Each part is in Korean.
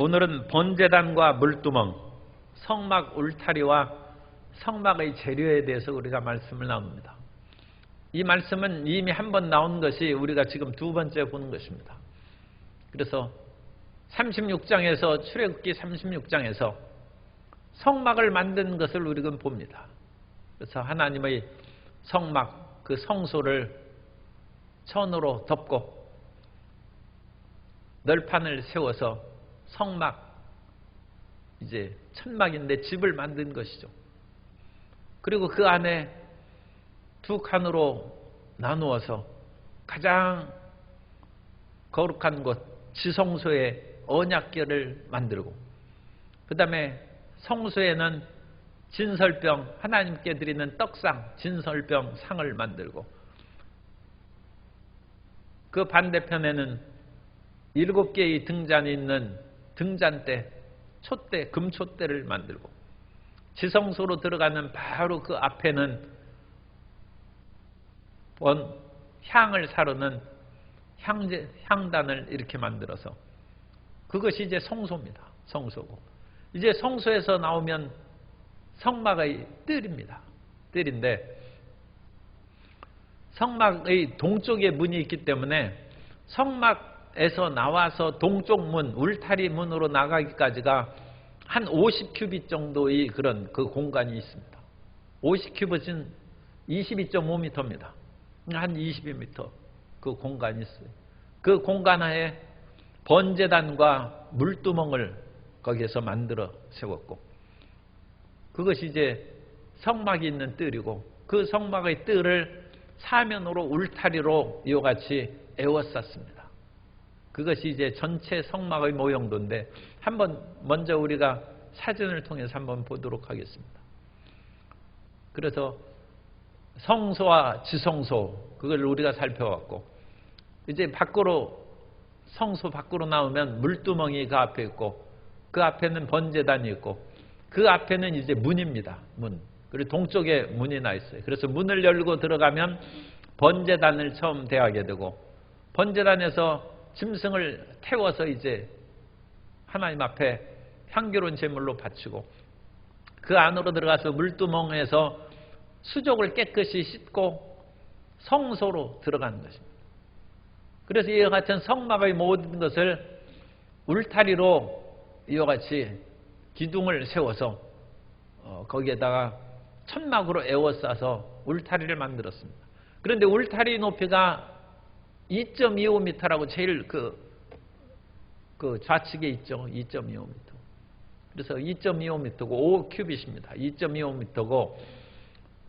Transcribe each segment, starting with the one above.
오늘은 번제단과 물두멍, 성막 울타리와 성막의 재료에 대해서 우리가 말씀을 나눕니다. 이 말씀은 이미 한 번 나온 것이 우리가 지금 두 번째 보는 것입니다. 그래서 36장에서 출애굽기 36장에서 성막을 만든 것을 우리가 봅니다. 그래서 하나님의 성막, 그 성소를 천으로 덮고 널판을 세워서 성막, 이제 천막인데 집을 만든 것이죠. 그리고 그 안에 두 칸으로 나누어서 가장 거룩한 곳, 지성소에 언약궤를 만들고, 그 다음에 성소에는 진설병, 하나님께 드리는 떡상, 진설병 상을 만들고, 그 반대편에는 7개의 등잔이 있는 등잔대, 촛대, 금촛대를 만들고, 지성소로 들어가는 바로 그 앞에는 향을 사르는 향단을 이렇게 만들어서, 그것이 이제 성소입니다. 성소고, 이제 성소에서 나오면 성막의 뜰입니다. 뜰인데, 성막의 동쪽에 문이 있기 때문에 성막에서 나와서 동쪽 문, 울타리 문으로 나가기까지가 한 50큐빗 정도의 그런 그 공간이 있습니다. 50큐빗은 22.5m입니다. 한 22m 그 공간이 있어요. 그 공간 하에 번제단과 물두멍을 거기에서 만들어 세웠고, 그것이 이제 성막이 있는 뜰이고, 그 성막의 뜰을 사면으로 울타리로 이와 같이 에워쌌습니다. 그것이 이제 전체 성막의 모형도인데, 한번 먼저 우리가 사진을 통해서 한번 보도록 하겠습니다. 그래서 성소와 지성소, 그걸 우리가 살펴봤고, 이제 밖으로, 성소 밖으로 나오면 물두멍이 그 앞에 있고, 그 앞에는 번제단이 있고, 그 앞에는 이제 문입니다. 문. 그리고 동쪽에 문이 나 있어요. 그래서 문을 열고 들어가면 번제단을 처음 대하게 되고, 번제단에서 짐승을 태워서 이제 하나님 앞에 향기로운 제물로 바치고, 그 안으로 들어가서 물두멍에서 수족을 깨끗이 씻고 성소로 들어가는 것입니다. 그래서 이와 같은 성막의 모든 것을 울타리로 이와 같이 기둥을 세워서 거기에다가 천막으로 에워싸서 울타리를 만들었습니다. 그런데 울타리 높이가 2.25m라고 제일 그 좌측에 있죠. 2.25m. 그래서 2.25m고 5큐빗입니다. 2.25m고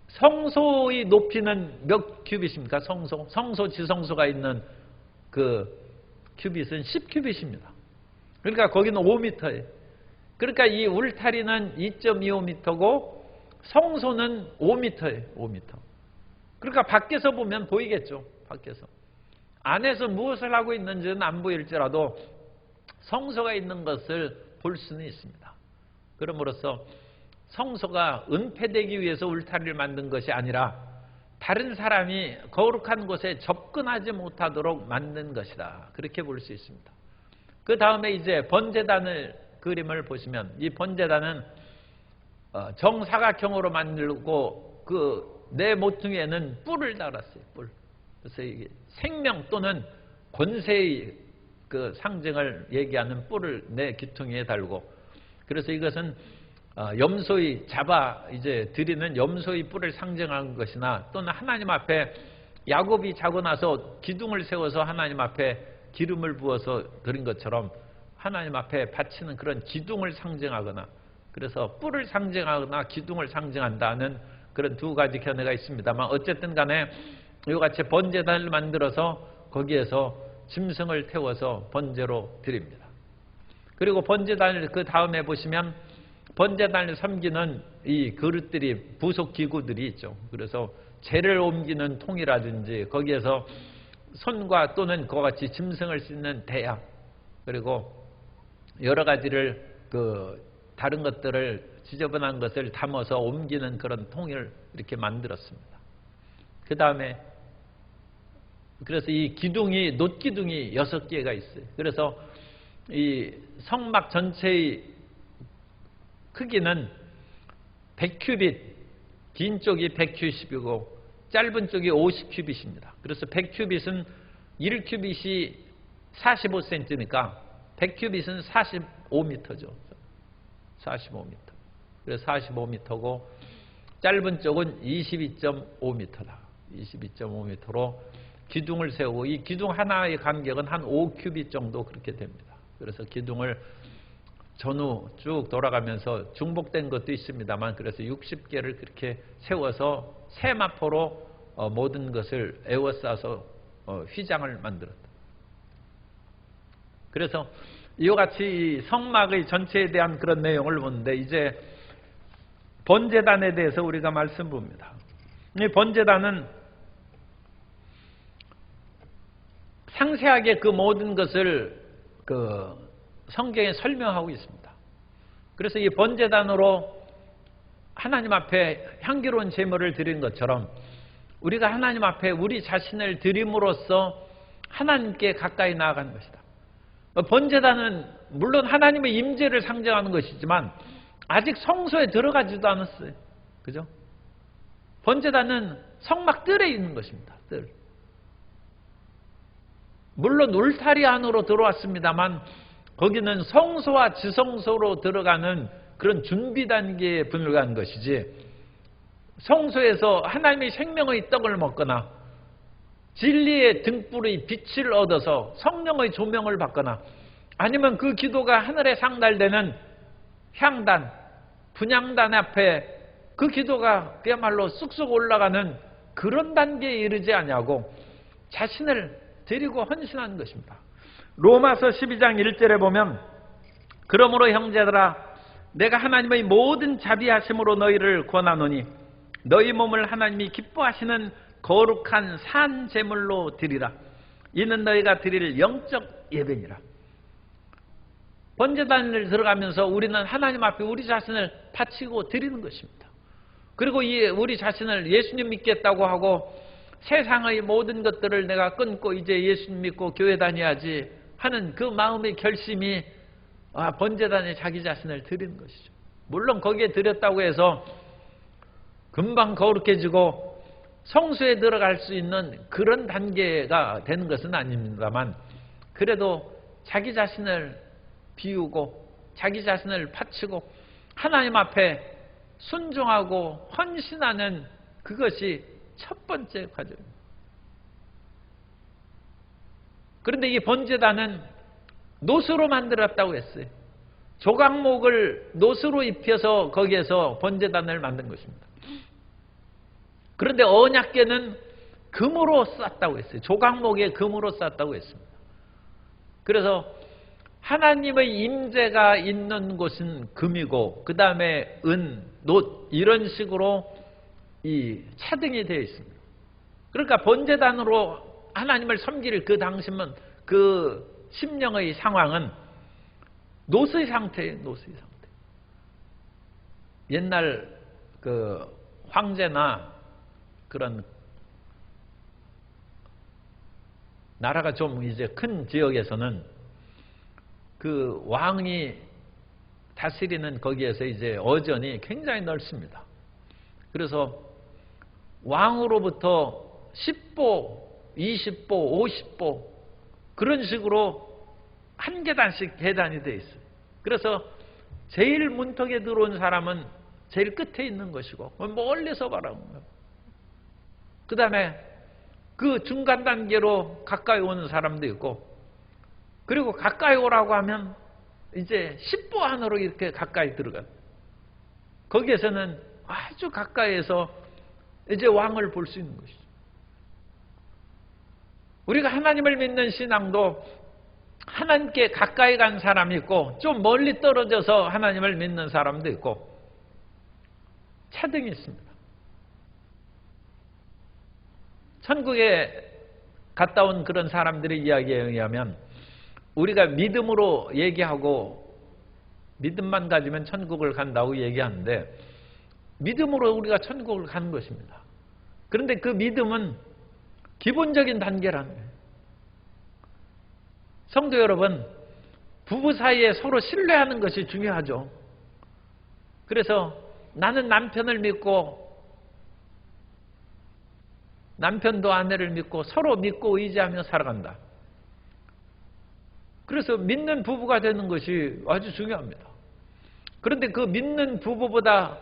성소의 높이는 몇 큐빗입니까? 성소 지성소가 있는 그 큐빗은 10큐빗입니다. 그러니까 거기는 5m예요. 그러니까 이 울타리는 2.25m고 성소는 5m예요. 5m. 그러니까 밖에서 보면 보이겠죠. 밖에서. 안에서 무엇을 하고 있는지는 안 보일지라도 성소가 있는 것을 볼 수는 있습니다. 그러므로써 성소가 은폐되기 위해서 울타리를 만든 것이 아니라 다른 사람이 거룩한 곳에 접근하지 못하도록 만든 것이다. 그렇게 볼 수 있습니다. 그 다음에 이제 번제단을 그림을 보시면, 이 번제단은 정사각형으로 만들고 그 네 모퉁이에는 뿔을 달았어요. 뿔. 그래서 이게 생명 또는 권세의 그 상징을 얘기하는 뿔을 네 귀퉁이에 달고, 그래서 이것은 염소의 잡아 이제 드리는 염소의 뿔을 상징하는 것이나, 또는 하나님 앞에 야곱이 자고 나서 기둥을 세워서 하나님 앞에 기름을 부어서 드린 것처럼 하나님 앞에 바치는 그런 기둥을 상징하거나, 그래서 뿔을 상징하거나 기둥을 상징한다는 그런 두 가지 견해가 있습니다만, 어쨌든 간에 이와 같이 번제단을 만들어서 거기에서 짐승을 태워서 번제로 드립니다. 그리고 번제단을 그 다음에 보시면 번제단을 섬기는 이 그릇들이, 부속 기구들이 있죠. 그래서 재를 옮기는 통이라든지, 거기에서 손과 또는 그와 같이 짐승을 씻는 대야, 그리고 여러 가지를 다른 것들을 지저분한 것을 담아서 옮기는 그런 통을 이렇게 만들었습니다. 그 다음에 그래서 이 기둥이, 놋기둥이 6개가 있어요. 그래서 이 성막 전체의 크기는 100큐빗, 긴 쪽이 100큐빗이고 짧은 쪽이 50큐빗입니다. 그래서 100큐빗은 1큐빗이 45cm니까 100큐빗은 45m죠. 45m. 그래서 45m고 짧은 쪽은 22.5m다. 22.5m로 기둥을 세우고 이 기둥 하나의 간격은 한 5큐빗 정도 그렇게 됩니다. 그래서 기둥을 전후 쭉 돌아가면서 중복된 것도 있습니다만 그래서 60개를 그렇게 세워서 세마포로 모든 것을 에워싸서 휘장을 만들었다. 그래서 이와 같이 성막의 전체에 대한 그런 내용을 보는데 이제 번제단에 대해서 우리가 말씀 봅니다. 이 번제단은 상세하게 그 모든 것을 성경에 설명하고 있습니다. 그래서 이 번제단으로 하나님 앞에 향기로운 제물을 드리는 것처럼 우리가 하나님 앞에 우리 자신을 드림으로써 하나님께 가까이 나아가는 것이다. 번제단은 물론 하나님의 임재를 상징하는 것이지만 아직 성소에 들어가지도 않았어요. 그죠? 번제단은 성막 뜰에 있는 것입니다. 뜰. 물론 울타리 안으로 들어왔습니다만 거기는 성소와 지성소로 들어가는 그런 준비 단계에 불과한 것이지 성소에서 하나님의 생명의 떡을 먹거나 진리의 등불의 빛을 얻어서 성령의 조명을 받거나 아니면 그 기도가 하늘에 상달되는 향단, 분향단 앞에 그 기도가 그야말로 쑥쑥 올라가는 그런 단계에 이르지 아니하고 자신을 드리고 헌신하는 것입니다. 로마서 12장 1절에 보면 그러므로 형제들아 내가 하나님의 모든 자비하심으로 너희를 권하노니 너희 몸을 하나님이 기뻐하시는 거룩한 산 제물로 드리라. 이는 너희가 드릴 영적 예배니라. 번제단을 들어가면서 우리는 하나님 앞에 우리 자신을 바치고 드리는 것입니다. 그리고 우리 자신을 예수님 믿겠다고 하고 세상의 모든 것들을 내가 끊고 이제 예수님 믿고 교회 다녀야지 하는 그 마음의 결심이 번제단에 자기 자신을 드리는 것이죠. 물론 거기에 드렸다고 해서 금방 거룩해지고 성수에 들어갈 수 있는 그런 단계가 되는 것은 아닙니다만 그래도 자기 자신을 비우고 자기 자신을 바치고 하나님 앞에 순종하고 헌신하는 그것이 첫 번째 과정입니다. 그런데 이 번제단은 노수로 만들었다고 했어요. 조각목을 노수로 입혀서 거기에서 번제단을 만든 것입니다. 그런데 언약궤는 금으로 쌌다고 했어요. 조각목에 금으로 쌌다고 했습니다. 그래서 하나님의 임재가 있는 곳은 금이고 그 다음에 은, 놋 이런 식으로 이 차등이 되어 있습니다. 그러니까 번제단으로 하나님을 섬길 그 당시면 그 심령의 상황은 노스의 상태예요. 노스의 상태. 옛날 그 황제나 그런 나라가 좀 이제 큰 지역에서는 그 왕이 다스리는 거기에서 이제 어전이 굉장히 넓습니다. 그래서 왕으로부터 10보, 20보, 50보 그런 식으로 한 계단씩 계단이 되어 있어요. 그래서 제일 문턱에 들어온 사람은 제일 끝에 있는 것이고 멀리서 바라보는 거예요. 그 다음에 그 중간 단계로 가까이 오는 사람도 있고 그리고 가까이 오라고 하면 이제 10보 안으로 이렇게 가까이 들어가요. 거기에서는 아주 가까이에서 이제 왕을 볼 수 있는 것이죠. 우리가 하나님을 믿는 신앙도 하나님께 가까이 간 사람이 있고 좀 멀리 떨어져서 하나님을 믿는 사람도 있고 차등이 있습니다. 천국에 갔다 온 그런 사람들의 이야기에 의하면 우리가 믿음으로 얘기하고 믿음만 가지면 천국을 간다고 얘기하는데 믿음으로 우리가 천국을 가는 것입니다. 그런데 그 믿음은 기본적인 단계라는 거예요. 성도 여러분, 부부 사이에 서로 신뢰하는 것이 중요하죠. 그래서 나는 남편을 믿고 남편도 아내를 믿고 서로 믿고 의지하며 살아간다. 그래서 믿는 부부가 되는 것이 아주 중요합니다. 그런데 그 믿는 부부보다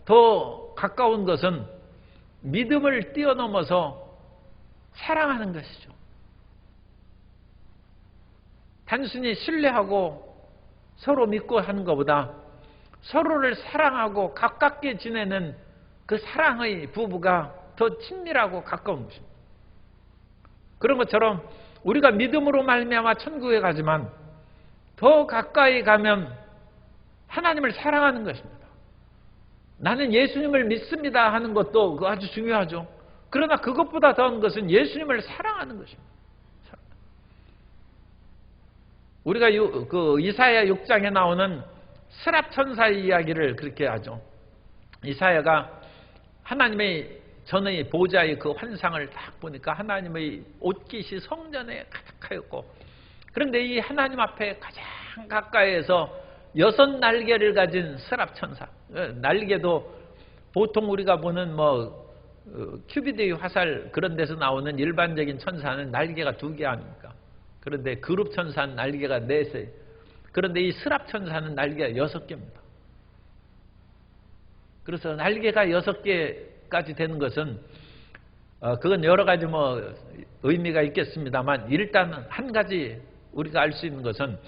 더 가까운 것은 믿음을 뛰어넘어서 사랑하는 것이죠. 단순히 신뢰하고 서로 믿고 하는 것보다 서로를 사랑하고 가깝게 지내는 그 사랑의 부부가 더 친밀하고 가까운 것입니다. 그런 것처럼 우리가 믿음으로 말미암아 천국에 가지만 더 가까이 가면 하나님을 사랑하는 것입니다. 나는 예수님을 믿습니다 하는 것도 아주 중요하죠. 그러나 그것보다 더한 것은 예수님을 사랑하는 것입니다. 우리가 그 이사야 6장에 나오는 스랍 천사의 이야기를 그렇게 하죠. 이사야가 하나님의 전의 보좌의 그 환상을 딱 보니까 하나님의 옷깃이 성전에 가득하였고, 그런데 이 하나님 앞에 가장 가까이에서 6 날개를 가진 스랍 천사, 날개도 보통 우리가 보는 큐비드의 화살 그런 데서 나오는 일반적인 천사는 날개가 2개 아닙니까? 그런데 그룹 천사는 날개가 4개. 그런데 이 스랍 천사는 날개가 6개입니다. 그래서 날개가 6개까지 되는 것은 그건 여러 가지 의미가 있겠습니다만, 일단 한 가지 우리가 알 수 있는 것은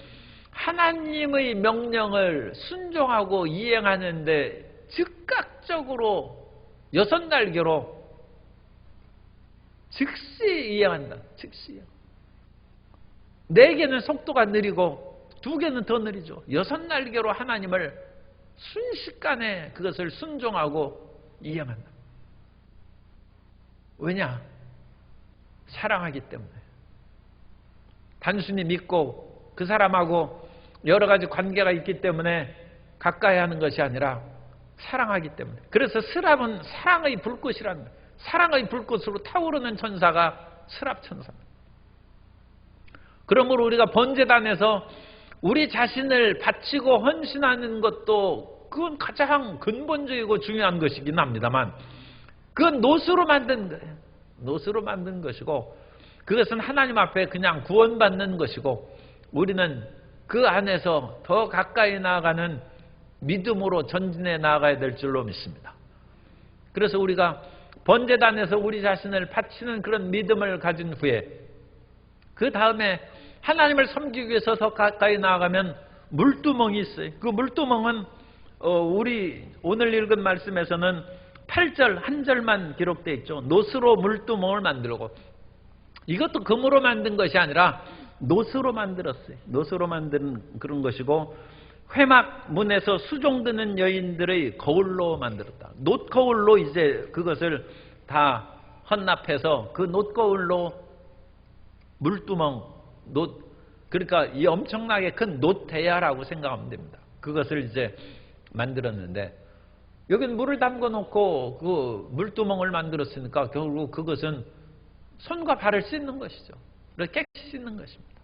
하나님의 명령을 순종하고 이행하는데 즉각적으로 6 날개로 즉시 이행한다. 즉시. 4개는 속도가 느리고 2개는 더 느리죠. 6 날개로 하나님을 순식간에 그것을 순종하고 이행한다. 왜냐? 사랑하기 때문에. 단순히 믿고 그 사람하고 여러 가지 관계가 있기 때문에 가까이 하는 것이 아니라 사랑하기 때문에. 그래서 스랍은 사랑의 불꽃이라는 거예요. 사랑의 불꽃으로 타오르는 천사가 스랍 천사입니다. 그러므로 우리가 번제단에서 우리 자신을 바치고 헌신하는 것도 그건 가장 근본적이고 중요한 것이긴 합니다만, 그건 노수로 만든 거예요. 노수로 만든 것이고, 그것은 하나님 앞에 그냥 구원받는 것이고, 우리는 그 안에서 더 가까이 나아가는 믿음으로 전진해 나아가야 될 줄로 믿습니다. 그래서 우리가 번제단에서 우리 자신을 바치는 그런 믿음을 가진 후에 그 다음에 하나님을 섬기기 위해서 더 가까이 나아가면 물두멍이 있어요. 그 물두멍은 우리 오늘 읽은 말씀에서는 8절 한 절만 기록되어 있죠. 노스로 물두멍을 만들고, 이것도 금으로 만든 것이 아니라 노스로 만들었어요. 노스로 만든 그런 것이고, 회막 문에서 수종드는 여인들의 거울로 만들었다. 놋거울로 이제 그것을 다 헌납해서 그 놋거울로 물두멍, 그러니까 이 엄청나게 큰 놋대야라고 생각하면 됩니다. 그것을 이제 만들었는데, 여기는 물을 담궈 놓고 그 물두멍을 만들었으니까 결국 그것은 손과 발을 씻는 것이죠. 깨끗이 씻는 것입니다.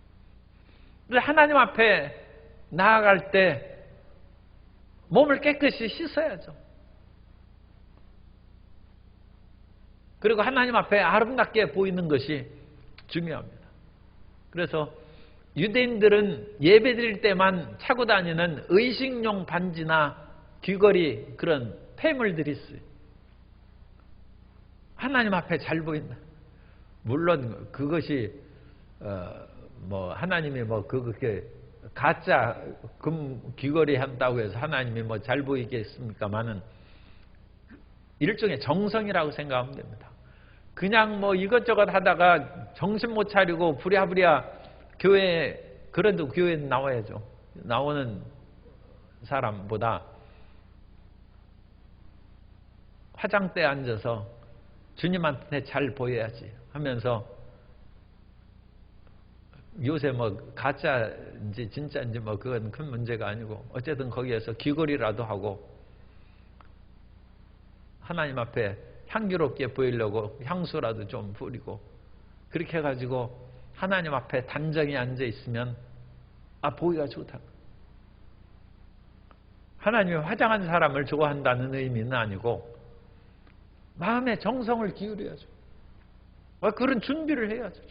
하나님 앞에 나아갈 때 몸을 깨끗이 씻어야죠. 그리고 하나님 앞에 아름답게 보이는 것이 중요합니다. 그래서 유대인들은 예배드릴 때만 차고 다니는 의식용 반지나 귀걸이, 그런 폐물들이 있어요. 하나님 앞에 잘 보인다. 물론 그것이 하나님이 그렇게 가짜 금 귀걸이 한다고 해서 하나님이 잘 보이겠습니까마는 일종의 정성이라고 생각하면 됩니다. 그냥 이것저것 하다가 정신 못 차리고 부랴부랴 교회에, 그래도 교회에 나와야죠. 나오는 사람보다 화장대에 앉아서 주님한테 잘 보여야지 하면서, 요새 가짜인지 진짜인지 그건 큰 문제가 아니고, 어쨌든 거기에서 귀걸이라도 하고 하나님 앞에 향기롭게 보이려고 향수라도 좀 뿌리고, 그렇게 해가지고 하나님 앞에 단정히 앉아 있으면 보기가 좋다. 하나님이 화장한 사람을 좋아한다는 의미는 아니고 마음의 정성을 기울여야죠. 그런 준비를 해야죠.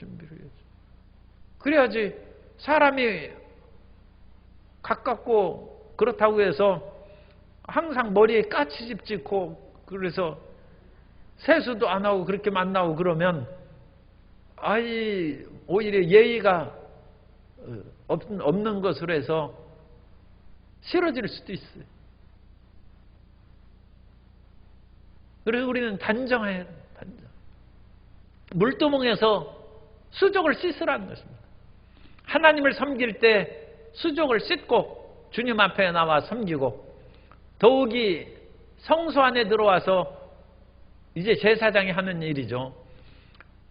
그래야지 사람이 가깝고 그렇다고 해서 항상 머리에 까치집 짓고 그래서 세수도 안 하고 그렇게 만나고 그러면 오히려 예의가 없는 것으로 해서 싫어질 수도 있어요. 그래서 우리는 단정해야 해요. 단정. 물두멍에서 수족을 씻으라는 것입니다. 하나님을 섬길 때 수족을 씻고 주님 앞에 나와 섬기고 더욱이 성소 안에 들어와서 이제 제사장이 하는 일이죠.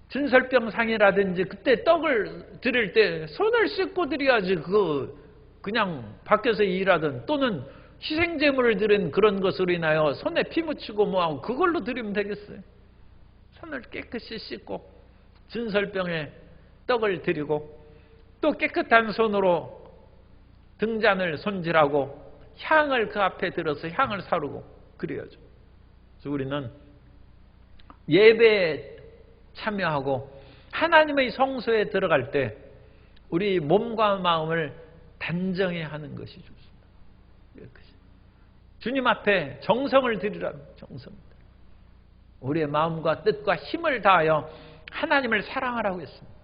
진설병상이라든지 그때 떡을 드릴 때 손을 씻고 드려야지 그냥 밖에서 일하든 또는 희생제물을 드린 그런 것으로 인하여 손에 피 묻히고 뭐하고 그걸로 드리면 되겠어요. 손을 깨끗이 씻고 진설병에 떡을 드리고 또 깨끗한 손으로 등잔을 손질하고 향을 그 앞에 들어서 향을 사르고 그래야죠. 그래서 우리는 예배에 참여하고 하나님의 성소에 들어갈 때 우리 몸과 마음을 단정히 하는 것이 좋습니다. 주님 앞에 정성을 드리라는 정성. 우리의 마음과 뜻과 힘을 다하여 하나님을 사랑하라고 했습니다.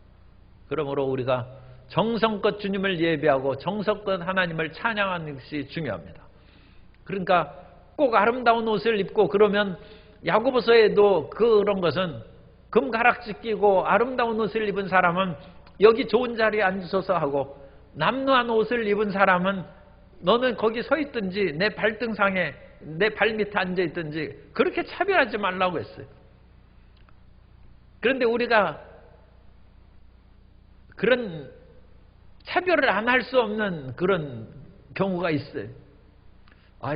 그러므로 우리가 정성껏 주님을 예배하고 정성껏 하나님을 찬양하는 것이 중요합니다. 그러니까 꼭 아름다운 옷을 입고 그러면 야고보서에도 그런 것은 금가락지 끼고 아름다운 옷을 입은 사람은 여기 좋은 자리에 앉으소서 하고 남루한 옷을 입은 사람은 너는 거기 서 있든지 내 발등상에 내 발밑에 앉아 있든지 그렇게 차별하지 말라고 했어요. 그런데 우리가 그런 차별을 안 할 수 없는 그런 경우가 있어요.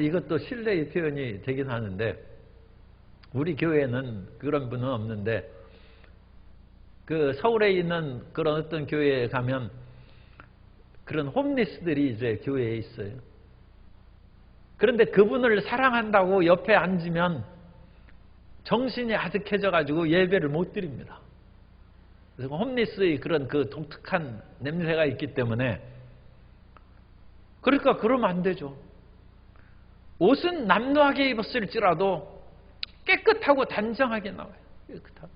이것도 신뢰의 표현이 되긴 하는데 우리 교회는 그런 분은 없는데 그 서울에 있는 그런 어떤 교회에 가면 그런 홈리스들이 이제 교회에 있어요. 그런데 그분을 사랑한다고 옆에 앉으면 정신이 아득해져 가지고 예배를 못 드립니다. 그래서 홈리스의 그런 그 독특한 냄새가 있기 때문에 그러니까 그러면 안 되죠. 옷은 남루하게 입었을지라도 깨끗하고 단정하게 나와요. 깨끗하게.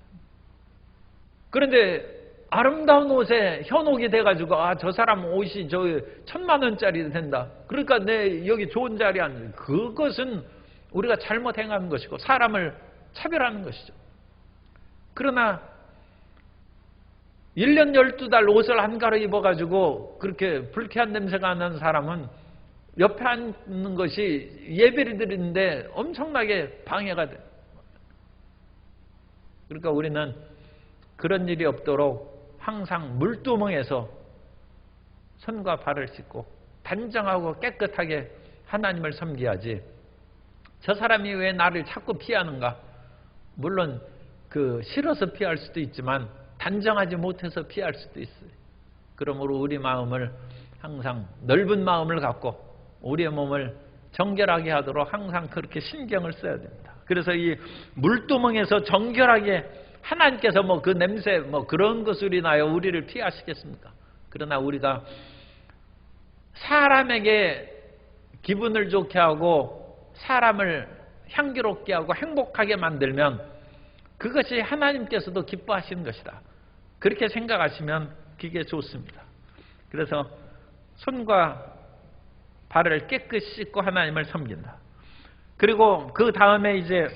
그런데 아름다운 옷에 현혹이 돼가지고 저 사람 옷이 저 1,000만 원짜리 된다. 그러니까 내 여기 좋은 자리에 앉는 그것은 우리가 잘못 행하는 것이고 사람을 차별하는 것이죠. 그러나 1년 12달 옷을 안 갈아입어가지고 그렇게 불쾌한 냄새가 나는 사람은 옆에 앉는 것이 예배를 드리는데 엄청나게 방해가 돼요. 그러니까 우리는 그런 일이 없도록 항상 물두멍에서 손과 발을 씻고 단정하고 깨끗하게 하나님을 섬겨야지 저 사람이 왜 나를 자꾸 피하는가? 물론 싫어서 피할 수도 있지만 단정하지 못해서 피할 수도 있어요. 그러므로 우리 마음을 항상 넓은 마음을 갖고 우리의 몸을 정결하게 하도록 항상 그렇게 신경을 써야 됩니다. 그래서 이 물두멍에서 정결하게 하나님께서 그 냄새 그런 것으로 인하여 우리를 피하시겠습니까? 그러나 우리가 사람에게 기분을 좋게 하고 사람을 향기롭게 하고 행복하게 만들면 그것이 하나님께서도 기뻐하시는 것이다. 그렇게 생각하시면 그게 좋습니다. 그래서 손과 발을 깨끗이 씻고 하나님을 섬긴다. 그리고 그 다음에 이제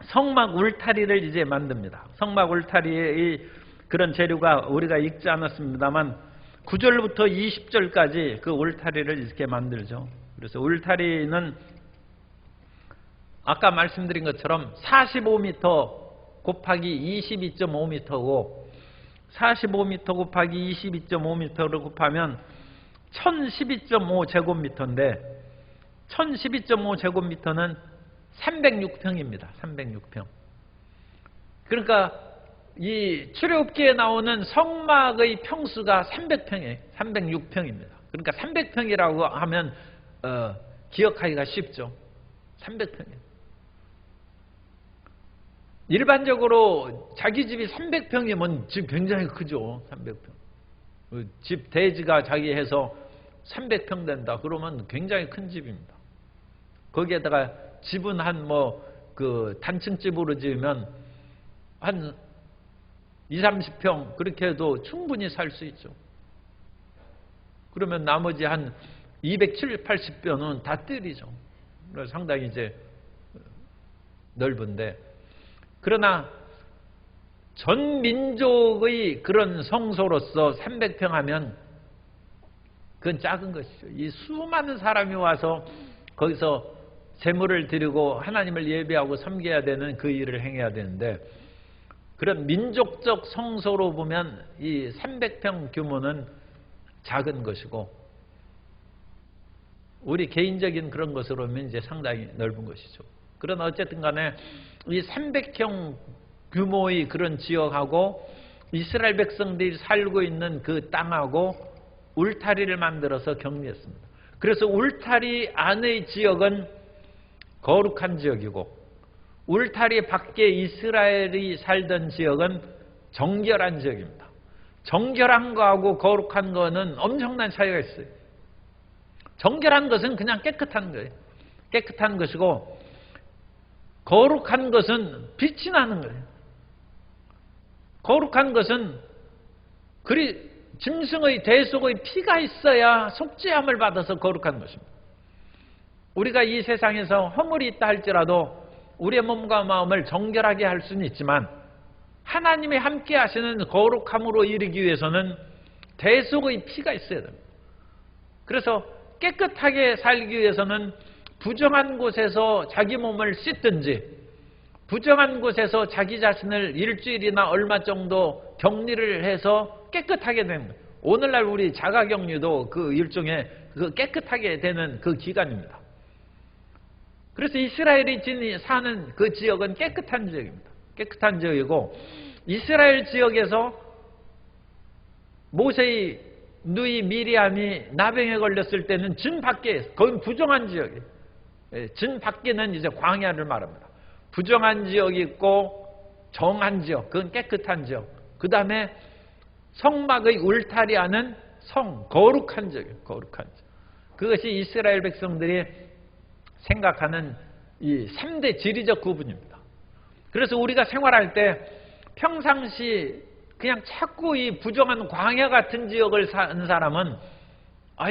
성막 울타리를 이제 만듭니다. 성막 울타리의 그런 재료가 우리가 읽지 않았습니다만 9절부터 20절까지 그 울타리를 이렇게 만들죠. 그래서 울타리는 아까 말씀드린 것처럼 45m 곱하기 22.5m고 45m 곱하기 22.5m를 곱하면 1012.5제곱미터인데 1012.5제곱미터는 306평입니다. 306평. 그러니까 이 출애굽기에 나오는 성막의 평수가 300평이에요. 306평입니다. 그러니까 300평이라고 하면 기억하기가 쉽죠. 300평. 일반적으로 자기 집이 300평이면 집 굉장히 크죠. 300평. 집 대지가 자기 해서 300평 된다. 그러면 굉장히 큰 집입니다. 거기에다가 집은 한 그 단층집으로 지으면 한 20, 30평 그렇게 해도 충분히 살 수 있죠. 그러면 나머지 한 270, 80평은 다 뜰이죠. 상당히 이제 넓은데, 그러나 전 민족의 그런 성소로서 300평 하면 그건 작은 것이죠. 이 수많은 사람이 와서 거기서 제물을 드리고 하나님을 예배하고 섬겨야 되는 그 일을 행해야 되는데, 그런 민족적 성소로 보면 이 300평 규모는 작은 것이고, 우리 개인적인 그런 것으로 보면 이제 상당히 넓은 것이죠. 그러나 어쨌든 간에 이 300평 규모의 그런 지역하고 이스라엘 백성들이 살고 있는 그 땅하고 울타리를 만들어서 격리했습니다. 그래서 울타리 안의 지역은 거룩한 지역이고, 울타리 밖에 이스라엘이 살던 지역은 정결한 지역입니다. 정결한 거하고 거룩한 거는 엄청난 차이가 있어요. 정결한 것은 그냥 깨끗한 거예요. 깨끗한 것이고, 거룩한 것은 빛이 나는 거예요. 거룩한 것은 짐승의 대속의 피가 있어야 속죄함을 받아서 거룩한 것입니다. 우리가 이 세상에서 허물이 있다 할지라도 우리의 몸과 마음을 정결하게 할 수는 있지만, 하나님이 함께 하시는 거룩함으로 이르기 위해서는 대속의 피가 있어야 됩니다. 그래서 깨끗하게 살기 위해서는 부정한 곳에서 자기 몸을 씻든지, 부정한 곳에서 자기 자신을 일주일이나 얼마 정도 격리를 해서 깨끗하게 됩니다. 오늘날 우리 자가격리도 그 일종의 그 깨끗하게 되는 그 기간입니다. 그래서 이스라엘이 사는 그 지역은 깨끗한 지역입니다. 깨끗한 지역이고, 이스라엘 지역에서 모세의 누이 미리암이 나병에 걸렸을 때는 진 밖에, 거긴 부정한 지역이에요. 진 밖에는 이제 광야를 말합니다. 부정한 지역이 있고 정한 지역, 그건 깨끗한 지역. 그 다음에 성막의 울타리 안은 거룩한 지역이에요. 거룩한 지역. 그것이 이스라엘 백성들이 생각하는 이 3대 지리적 구분입니다. 그래서 우리가 생활할 때 평상시 그냥 자꾸 이 부정한 광야 같은 지역을 사는 사람은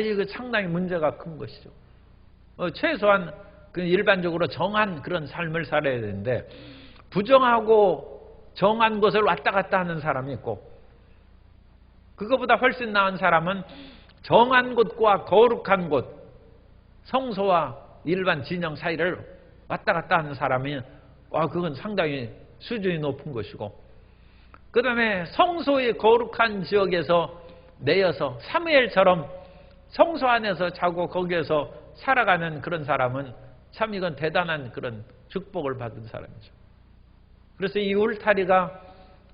이거 상당히 문제가 큰 것이죠. 최소한 일반적으로 정한 그런 삶을 살아야 되는데, 부정하고 정한 것을 왔다 갔다 하는 사람이 있고, 그거보다 훨씬 나은 사람은 정한 곳과 거룩한 곳, 성소와 일반 진영 사이를 왔다 갔다 하는 사람이 그건 상당히 수준이 높은 것이고, 그 다음에 성소의 거룩한 지역에서 내어서 사무엘처럼 성소 안에서 자고 거기에서 살아가는 그런 사람은 참 이건 대단한 그런 축복을 받은 사람이죠. 그래서 이 울타리가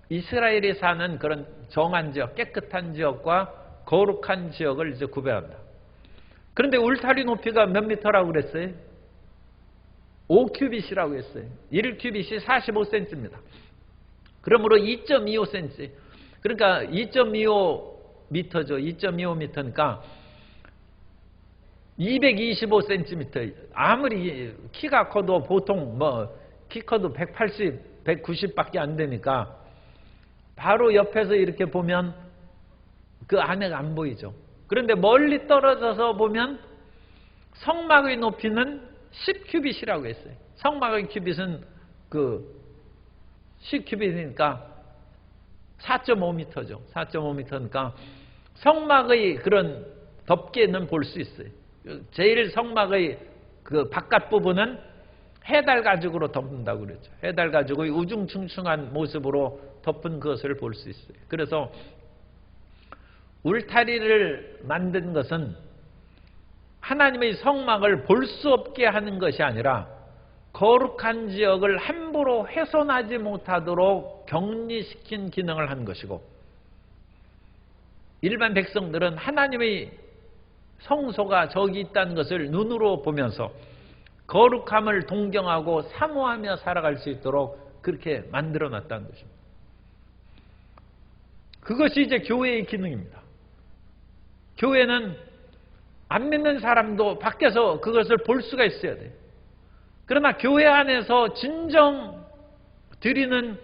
이스라엘이 사는 그런 정한 지역, 깨끗한 지역과 거룩한 지역을 이제 구별한다. 그런데 울타리 높이가 몇 미터라고 그랬어요? 5큐빗이라고 했어요. 1큐빗이 45cm입니다. 그러므로 2.25cm. 그러니까 2.25m죠. 2.25m니까 225cm. 아무리 키가 커도 보통 키 커도 180, 190밖에 안 되니까 바로 옆에서 이렇게 보면 그 안에가 안 보이죠. 그런데 멀리 떨어져서 보면 성막의 높이는 10큐빗이라고 했어요. 성막의 큐빗은 10큐빗이니까 4.5m죠. 4.5m니까 성막의 그런 덮개는 볼 수 있어요. 제일 성막의 그 바깥 부분은 해달 가죽으로 덮는다고 그랬죠. 해달 가죽의 우중충충한 모습으로 덮은 것을 볼 수 있어요. 그래서 울타리를 만든 것은 하나님의 성막을 볼 수 없게 하는 것이 아니라 거룩한 지역을 함부로 훼손하지 못하도록 격리시킨 기능을 한 것이고, 일반 백성들은 하나님의 성소가 저기 있다는 것을 눈으로 보면서 거룩함을 동경하고 사모하며 살아갈 수 있도록 그렇게 만들어 놨다는 것입니다. 그것이 이제 교회의 기능입니다. 교회는 안 믿는 사람도 밖에서 그것을 볼 수가 있어야 돼요. 그러나 교회 안에서 진정 드리는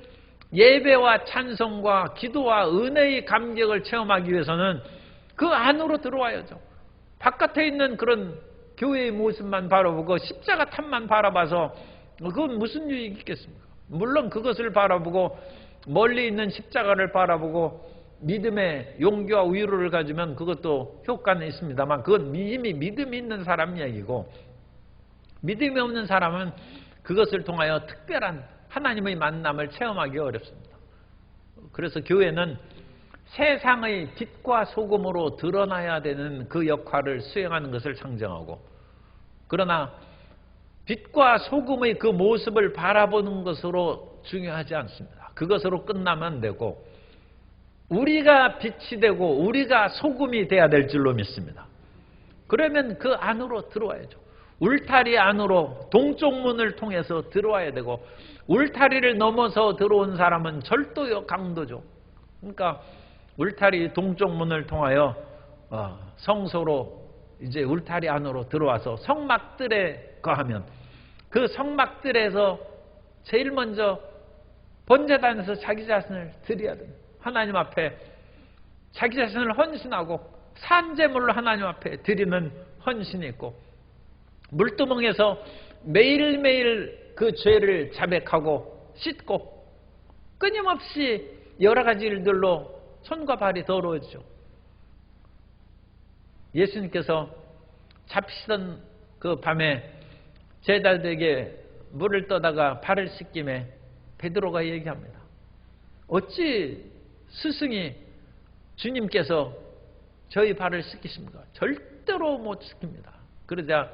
예배와 찬송과 기도와 은혜의 감격을 체험하기 위해서는 그 안으로 들어와야죠. 바깥에 있는 그런 교회의 모습만 바라보고 십자가 탑만 바라봐서 그건 무슨 유익이 있겠습니까? 물론 그것을 바라보고 멀리 있는 십자가를 바라보고 믿음의 용기와 위로를 가지면 그것도 효과는 있습니다만 그건 이미 믿음이 있는 사람 얘기고, 믿음이 없는 사람은 그것을 통하여 특별한 하나님의 만남을 체험하기 어렵습니다. 그래서 교회는 세상의 빛과 소금으로 드러나야 되는 그 역할을 수행하는 것을 상정하고, 그러나 빛과 소금의 그 모습을 바라보는 것으로 중요하지 않습니다. 그것으로 끝나면 안 되고 우리가 빛이 되고 우리가 소금이 돼야 될 줄로 믿습니다. 그러면 그 안으로 들어와야죠. 울타리 안으로 동쪽 문을 통해서 들어와야 되고, 울타리를 넘어서 들어온 사람은 절도요 강도죠. 그러니까 울타리 동쪽 문을 통하여 성소로 이제 울타리 안으로 들어와서 성막들에 거하면 그 성막들에서 제일 먼저 번제단에서 자기 자신을 드려야 됩니다. 하나님 앞에 자기 자신을 헌신하고 산제물로 하나님 앞에 드리는 헌신이 있고, 물두멍에서 매일매일 그 죄를 자백하고 씻고 끊임없이 여러 가지 일들로 손과 발이 더러워지죠. 예수님께서 잡히던 그 밤에 제자들에게 물을 떠다가 발을 씻김에 베드로가 얘기합니다. 어찌 스승이 주님께서 저희 발을 씻기십니까? 절대로 못 씻깁니다. 그러자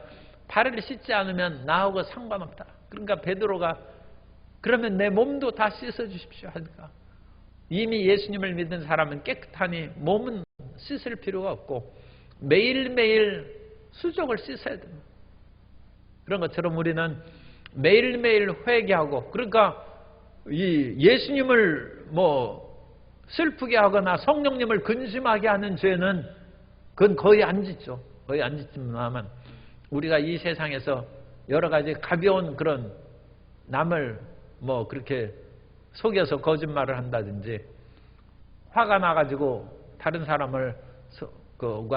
발을 씻지 않으면 나하고 상관없다. 그러니까 베드로가 그러면 내 몸도 다 씻어 주십시오 하니까, 이미 예수님을 믿는 사람은 깨끗하니 몸은 씻을 필요가 없고 매일매일 수족을 씻어야 됩니다. 그런 것처럼 우리는 매일매일 회개하고, 그러니까 이 예수님을 슬프게 하거나 성령님을 근심하게 하는 죄는 그건 거의 안 짓죠. 거의 안 짓지만 우리가 이 세상에서 여러 가지 가벼운 그런 남을 그렇게 속여서 거짓말을 한다든지 화가 나가지고 다른 사람을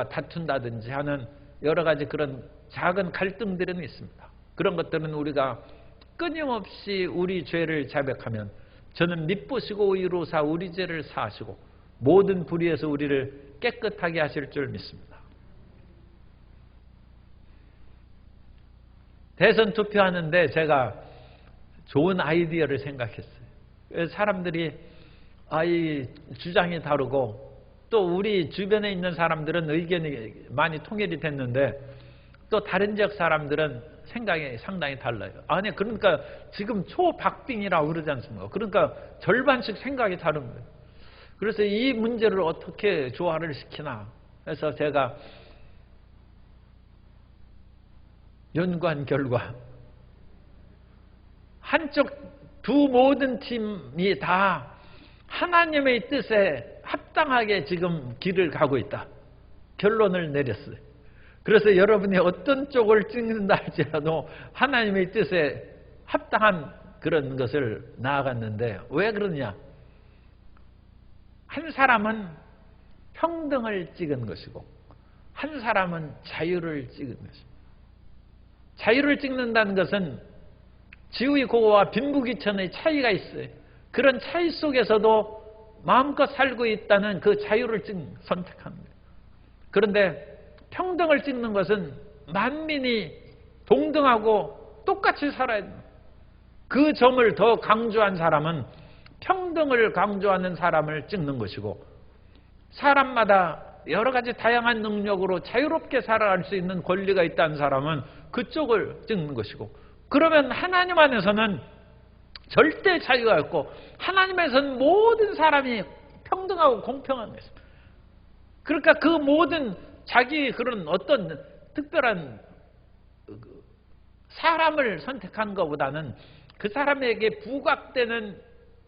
다툰다든지 하는 여러 가지 그런 작은 갈등들은 있습니다. 그런 것들은 우리가 끊임없이 우리 죄를 자백하면 저는 미쁘시고 의로우사 우리 죄를 사하시고 모든 불의에서 우리를 깨끗하게 하실 줄 믿습니다. 대선 투표하는데 제가 좋은 아이디어를 생각했어요. 사람들이 이 주장이 다르고 또 우리 주변에 있는 사람들은 의견이 많이 통일이 됐는데 또 다른 지역 사람들은 생각이 상당히 달라요. 아니 그러니까 지금 초박빙이라고 그러지 않습니까? 그러니까 절반씩 생각이 다른 거예요. 그래서 이 문제를 어떻게 조화를 시키나 해서 제가 연구한 결과 한쪽 두 모든 팀이 다 하나님의 뜻에 합당하게 지금 길을 가고 있다. 결론을 내렸어요. 그래서 여러분이 어떤 쪽을 찍는다 할지라도 하나님의 뜻에 합당한 그런 것을 나아갔는데 왜 그러냐? 한 사람은 평등을 찍은 것이고 한 사람은 자유를 찍은 것입니다. 자유를 찍는다는 것은 지우의 고고와 빈부귀천의 차이가 있어요. 그런 차이 속에서도 마음껏 살고 있다는 그 자유를 선택하는 거예요. 그런데 평등을 찍는 것은 만민이 동등하고 똑같이 살아야 됩니다. 그 점을 더 강조한 사람은 평등을 강조하는 사람을 찍는 것이고, 사람마다 여러 가지 다양한 능력으로 자유롭게 살아갈 수 있는 권리가 있다는 사람은 그쪽을 찍는 것이고, 그러면 하나님 안에서는 절대 자유가 없고 하나님에서는 모든 사람이 평등하고 공평한 것입니다. 그러니까 그 모든 자기 그런 어떤 특별한 사람을 선택한 것보다는 그 사람에게 부각되는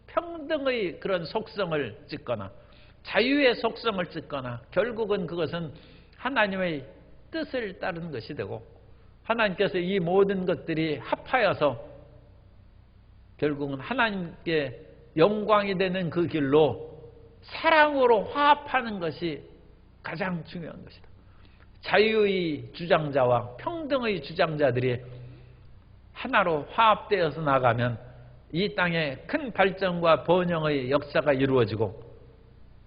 평등의 그런 속성을 찍거나 자유의 속성을 찍거나 결국은 그것은 하나님의 뜻을 따르는 것이 되고 하나님께서 이 모든 것들이 합하여서 결국은 하나님께 영광이 되는 그 길로 사랑으로 화합하는 것이 가장 중요한 것이다. 자유의 주장자와 평등의 주장자들이 하나로 화합되어서 나가면 이 땅에 큰 발전과 번영의 역사가 이루어지고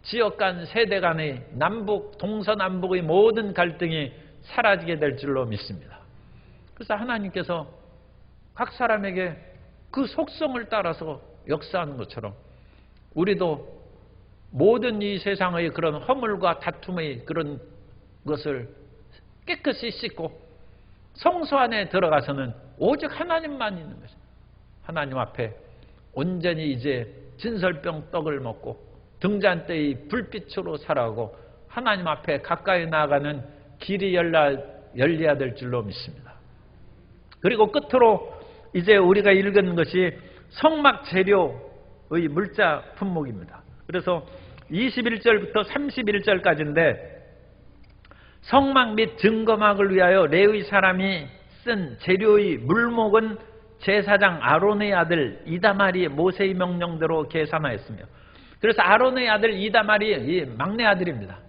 지역 간 세대 간의 남북 동서남북의 모든 갈등이 사라지게 될 줄로 믿습니다. 그래서 하나님께서 각 사람에게 그 속성을 따라서 역사하는 것처럼 우리도 모든 이 세상의 그런 허물과 다툼의 그런 것을 깨끗이 씻고 성소 안에 들어가서는 오직 하나님만 있는 것입니다. 하나님 앞에 온전히 이제 진설병 떡을 먹고 등잔대의 불빛으로 살아가고 하나님 앞에 가까이 나아가는 길이 열려야 될 줄로 믿습니다. 그리고 끝으로 이제 우리가 읽은 것이 성막 재료의 물자 품목입니다. 그래서 21절부터 31절까지인데 성막 및 증거막을 위하여 레위 사람이 쓴 재료의 물목은 제사장 아론의 아들 이다말이 모세의 명령대로 계산하였으며 그래서 아론의 아들 이다말이 막내 아들입니다.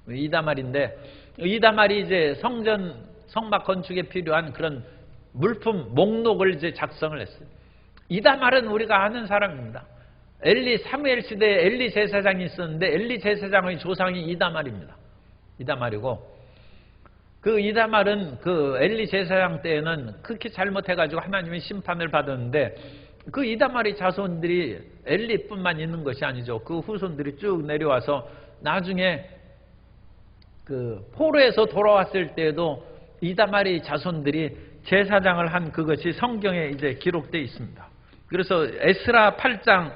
이다말인데 이다말이 이제 성막 건축에 필요한 그런 물품 목록을 이제 작성을 했어요. 이다말은 우리가 아는 사람입니다. 사무엘 시대에 엘리 제사장이 있었는데 엘리 제사장의 조상이 이다말입니다. 이다말이고 그 이다말은 그 엘리 제사장 때에는 극히 잘못해가지고 하나님의 심판을 받았는데 그 이다말의 자손들이 엘리뿐만 있는 것이 아니죠. 그 후손들이 쭉 내려와서 나중에 그 포로에서 돌아왔을 때에도 이다말의 자손들이 제사장을 한 그것이 성경에 이제 기록되어 있습니다. 그래서 에스라 8장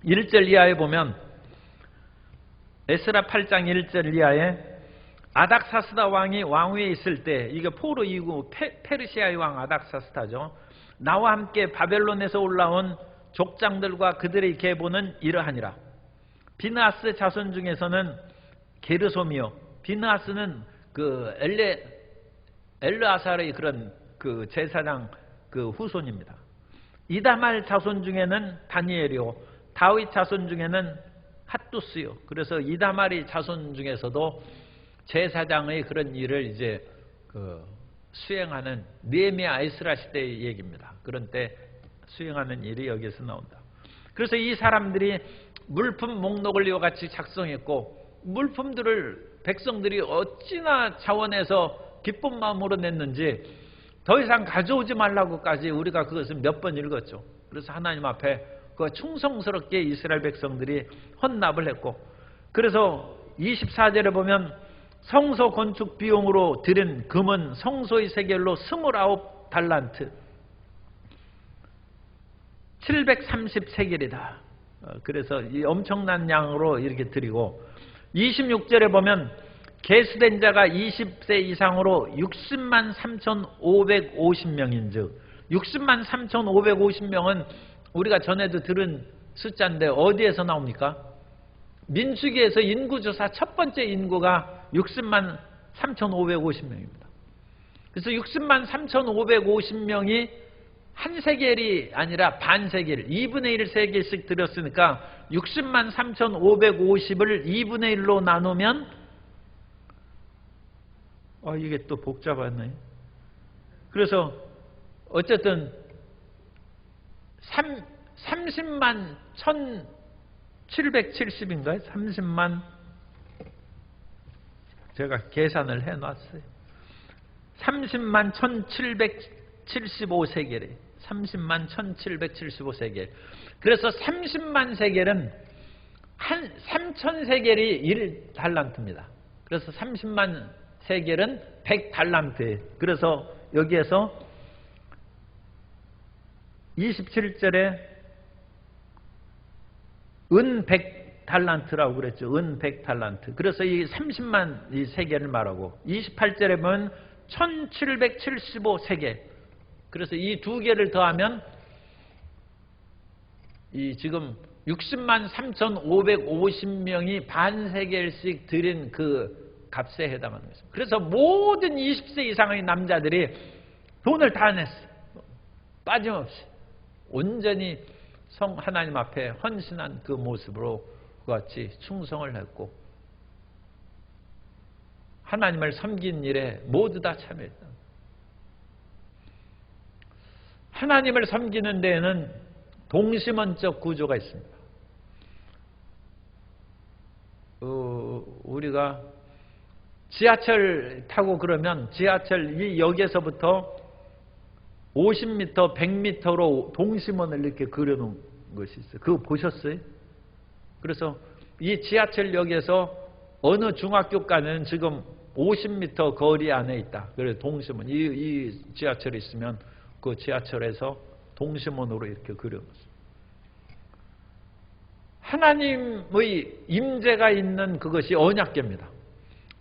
1절 이하에 보면 에스라 8장 1절 이하에 아닥사스다 왕이 왕위에 있을 때 이게 포로 이후 페르시아의 왕 아닥사스다죠. 나와 함께 바벨론에서 올라온 족장들과 그들의 계보는 이러하니라. 비느하스 자손 중에서는 게르솜이요. 비느하스는 그 엘르아살의 그런 그 제사장 그 후손입니다. 이다말 자손 중에는 다니엘이요. 다윗 자손 중에는 핫두스요. 그래서 이다말의 자손 중에서도 제사장의 그런 일을 이제 수행하는 느헤미야 에스라 시대의 얘기입니다. 그런 때 수행하는 일이 여기에서 나온다. 그래서 이 사람들이 물품 목록을 이와 같이 작성했고 물품들을 백성들이 어찌나 자원해서 기쁜 마음으로 냈는지 더 이상 가져오지 말라고까지 우리가 그것을 몇 번 읽었죠. 그래서 하나님 앞에 그 충성스럽게 이스라엘 백성들이 헌납을 했고 그래서 24절에 보면 성소 건축 비용으로 들인 금은 성소의 세겔로 29달란트 730세겔이다. 그래서 이 엄청난 양으로 이렇게 드리고 26절에 보면 계수된 자가 20세 이상으로 60만 3,550명인즉 60만 3,550명은 우리가 전에도 들은 숫자인데 어디에서 나옵니까? 민수기에서 인구조사 첫 번째 인구가 60만 3,550명입니다. 그래서 60만 3,550명이 한 세겔이 아니라 반 세겔, 2분의 1 세겔씩 드렸으니까 60만 3,550을 2분의 1로 나누면 이게 또 복잡하네. 그래서 어쨌든 30만 1,770인가요? 30만 제가 계산을 해놨어요. 30만 1,775세겔이 30만 1,775세겔. 그래서 30만 세겔은 한 3,000세겔이 1달란트입니다. 그래서 30만 세겔은 100달란트예요. 그래서 여기에서 27절에 은 100달란트라고 그랬죠. 은 100달란트. 그래서 이 30만 이 세계를 말하고 28절에 보면 1775세계. 그래서 이 두 개를 더하면 이 지금 60만 3,550명이 반세겔씩 드린 그 값에 해당하는 것입니다. 그래서 모든 20세 이상의 남자들이 돈을 다 냈어요. 빠짐없이. 온전히 하나님 앞에 헌신한 그 모습으로 같이 충성을 했고 하나님을 섬긴 일에 모두 다 참여했다. 하나님을 섬기는 데에는 동심원적 구조가 있습니다. 우리가 지하철 타고 그러면 지하철 이 역에서부터 50m, 100m로 동심원을 이렇게 그려놓은 것이 있어요. 그거 보셨어요? 그래서 이 지하철역에서 어느 중학교가는 지금 50m 거리 안에 있다. 그래서 동심원. 이 지하철이 있으면 그 지하철에서 동심원으로 이렇게 그려놓습니다. 하나님의 임재가 있는 그것이 언약궤입니다.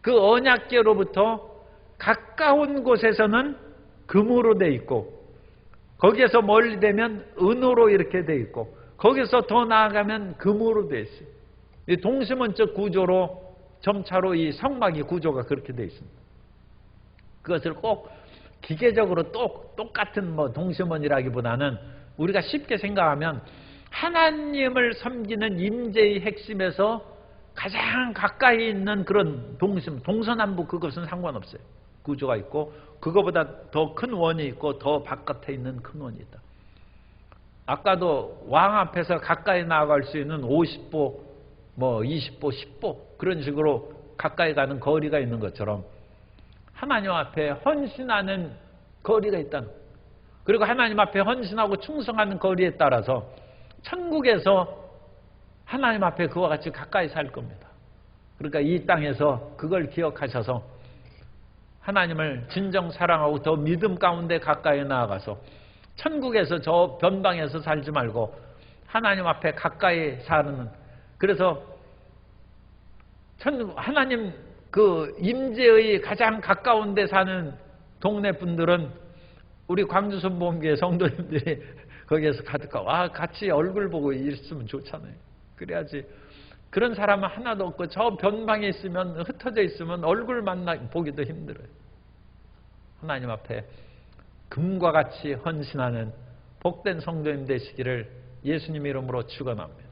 그 언약궤로부터 가까운 곳에서는 금으로 돼 있고 거기에서 멀리 되면 은으로 이렇게 돼 있고 거기서 더 나아가면 금으로 돼 있어요. 이 동심원적 구조로 점차로 이 성막이 구조가 그렇게 돼 있습니다. 그것을 꼭 기계적으로 똑같은 동심원이라기보다는 우리가 쉽게 생각하면 하나님을 섬기는 임재의 핵심에서 가장 가까이 있는 그런 동서남북 그것은 상관없어요. 구조가 있고 그거보다 더 큰 원이 있고 더 바깥에 있는 큰 원이 있다. 아까도 왕 앞에서 가까이 나아갈 수 있는 50보, 20보, 10보 그런 식으로 가까이 가는 거리가 있는 것처럼 하나님 앞에 헌신하는 거리가 있다는 거예요. 그리고 하나님 앞에 헌신하고 충성하는 거리에 따라서 천국에서 하나님 앞에 그와 같이 가까이 살 겁니다. 그러니까 이 땅에서 그걸 기억하셔서 하나님을 진정 사랑하고 더 믿음 가운데 가까이 나아가서 천국에서 저 변방에서 살지 말고 하나님 앞에 가까이 사는 그래서 하나님 그 임재의 가장 가까운 데 사는 동네 분들은 우리 광주선보험교회 성도님들이 거기에서 같이 얼굴 보고 있으면 좋잖아요. 그래야지 그런 사람은 하나도 없고 저 변방에 있으면 흩어져 있으면 얼굴 보기도 힘들어요. 하나님 앞에 금과 같이 헌신하는 복된 성도님 되시기를 예수님 이름으로 축원합니다.